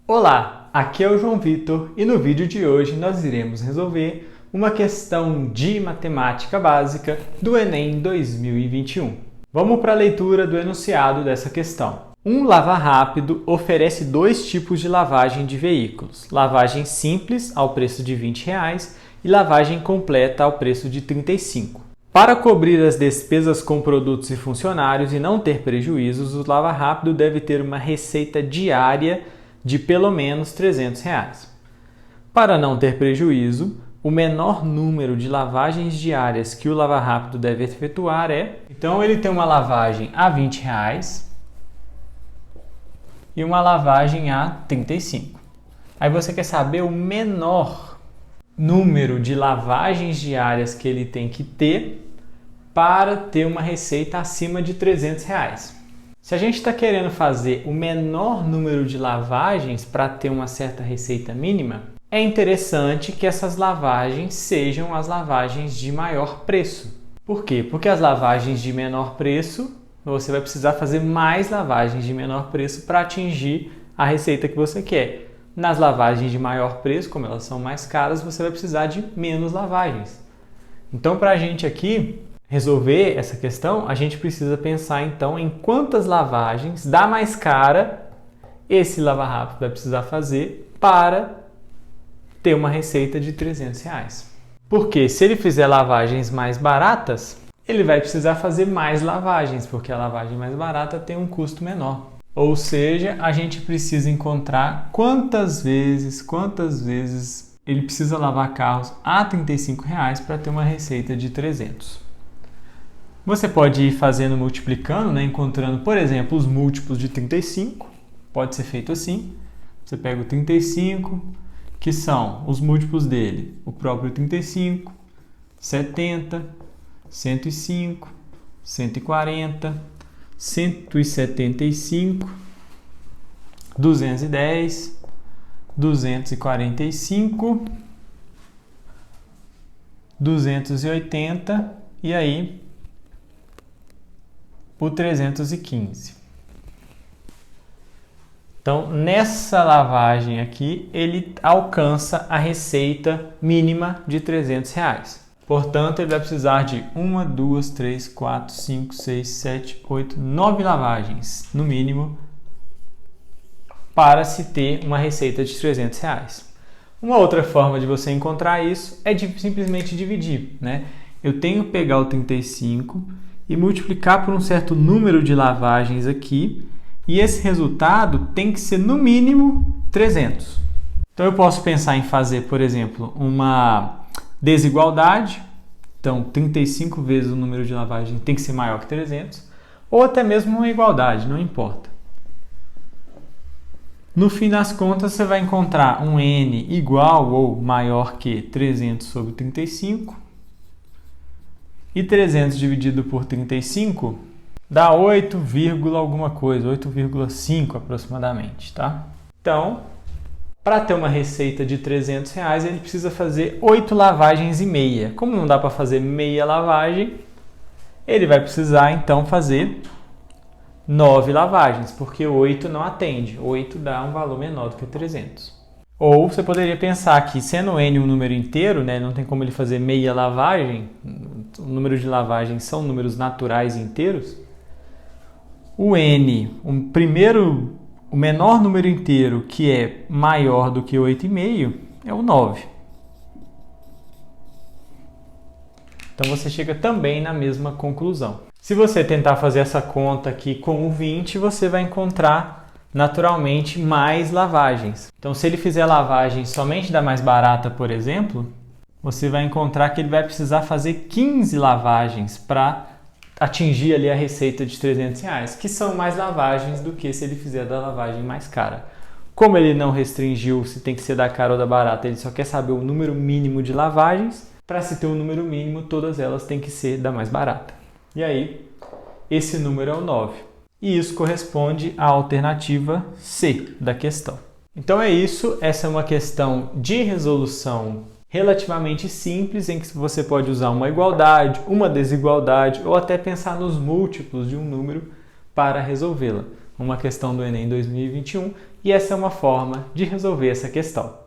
Olá, aqui é o João Vitor e no vídeo de hoje nós iremos resolver uma questão de matemática básica do Enem 2021. Vamos para a leitura do enunciado dessa questão. Um lava-rápido oferece dois tipos de lavagem de veículos: lavagem simples ao preço de R$20 e lavagem completa ao preço de R$35. Para cobrir as despesas com produtos e funcionários e não ter prejuízos, o lava-rápido deve ter uma receita diária de pelo menos R$300. Para não ter prejuízo, o menor número de lavagens diárias que o lava-rápido deve efetuar é... Então ele tem uma lavagem a R$20 e uma lavagem a R$35. Aí você quer saber o menor número de lavagens diárias que ele tem que ter para ter uma receita acima de R$300. Se a gente está querendo fazer o menor número de lavagens para ter uma certa receita mínima, é interessante que essas lavagens sejam as lavagens de maior preço. Por quê? Porque as lavagens de menor preço, você vai precisar fazer mais lavagens de menor preço para atingir a receita que você quer. Nas lavagens de maior preço, como elas são mais caras, você vai precisar de menos lavagens. Então, para a gente aqui resolver essa questão, a gente precisa pensar então em quantas lavagens da mais cara esse lava-rápido vai precisar fazer para ter uma receita de R$300. Porque se ele fizer lavagens mais baratas, ele vai precisar fazer mais lavagens, porque a lavagem mais barata tem um custo menor. Ou seja, a gente precisa encontrar quantas vezes ele precisa lavar carros a R$35 para ter uma receita de 300. Você pode ir fazendo multiplicando, encontrando, por exemplo, os múltiplos de 35. Pode ser feito assim. Você pega o 35, que são os múltiplos dele, o próprio 35, 70, 105, 140, 175, 210, 245, 280 e aí o 315. Então, nessa lavagem aqui, ele alcança a receita mínima de R$300. Portanto, ele vai precisar de 1, 2, 3, 4, 5, 6, 7, 8, 9 lavagens, no mínimo, para se ter uma receita de R$300. Uma outra forma de você encontrar isso é de simplesmente dividir, Eu tenho que pegar o 35 e multiplicar por um certo número de lavagens aqui, e esse resultado tem que ser no mínimo 300. Então eu posso pensar em fazer, por exemplo, uma desigualdade. Então 35 vezes o número de lavagens tem que ser maior que 300, ou até mesmo uma igualdade, não importa. No fim das contas, você vai encontrar um n igual ou maior que 300 sobre 35. E 300 dividido por 35 dá 8, alguma coisa, 8,5 aproximadamente, tá? Então, para ter uma receita de R$300, ele precisa fazer 8 lavagens e meia. Como não dá para fazer meia lavagem, ele vai precisar então fazer 9 lavagens, porque 8 não atende. 8 dá um valor menor do que 300. Ou você poderia pensar que, sendo n um número inteiro, não tem como ele fazer meia lavagem, o número de lavagens são números naturais inteiros, o n, o menor número inteiro que é maior do que 8,5 é o 9. Então você chega também na mesma conclusão. Se você tentar fazer essa conta aqui com o 20, você vai encontrar naturalmente mais lavagens. Então, se ele fizer lavagem somente da mais barata, por exemplo, você vai encontrar que ele vai precisar fazer 15 lavagens para atingir ali a receita de R$300, que são mais lavagens do que se ele fizer da lavagem mais cara. Como ele não restringiu se tem que ser da cara ou da barata, ele só quer saber o número mínimo de lavagens. Para se ter um número mínimo, todas elas têm que ser da mais barata. E aí, esse número é o 9. E isso corresponde à alternativa C da questão. Então é isso, essa é uma questão de resolução relativamente simples, em que você pode usar uma igualdade, uma desigualdade ou até pensar nos múltiplos de um número para resolvê-la. Uma questão do Enem 2021 e essa é uma forma de resolver essa questão.